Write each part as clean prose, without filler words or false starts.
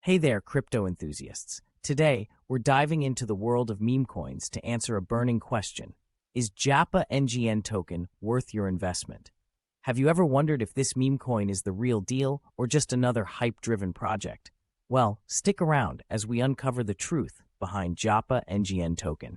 Hey there, crypto enthusiasts. Today, we're diving into the world of meme coins to answer a burning question. Is JAPA NGN token worth your investment? Have you ever wondered if this meme coin is the real deal or just another hype-driven project? Well, stick around as we uncover the truth behind JAPA NGN token.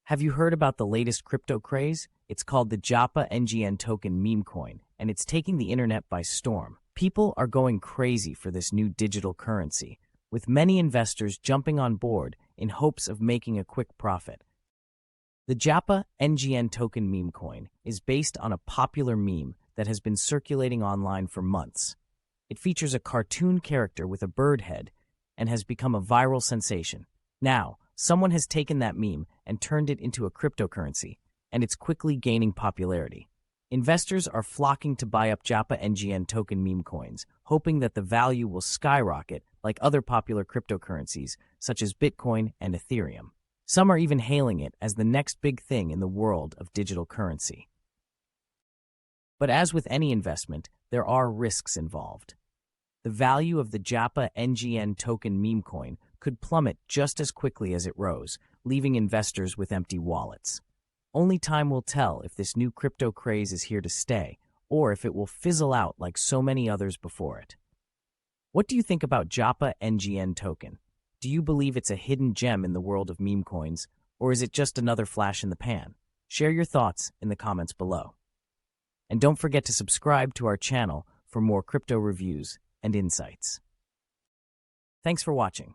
Have you heard about the latest crypto craze? It's called the JAPA NGN token meme coin, and it's taking the internet by storm. People are going crazy for this new digital currency, with many investors jumping on board in hopes of making a quick profit. The JAPA NGN token meme coin is based on a popular meme that has been circulating online for months. It features a cartoon character with a bird head and has become a viral sensation. Now, someone has taken that meme and turned it into a cryptocurrency, and it's quickly gaining popularity. Investors are flocking to buy up JAPA NGN token meme coins, hoping that the value will skyrocket like other popular cryptocurrencies such as Bitcoin and Ethereum. Some are even hailing it as the next big thing in the world of digital currency. But as with any investment, there are risks involved. The value of the JAPA NGN token meme coin could plummet just as quickly as it rose, leaving investors with empty wallets. Only time will tell if this new crypto craze is here to stay, or if it will fizzle out like so many others before it. What do you think about JAPA NGN token? Do you believe it's a hidden gem in the world of meme coins, or is it just another flash in the pan? Share your thoughts in the comments below. And don't forget to subscribe to our channel for more crypto reviews and insights. Thanks for watching.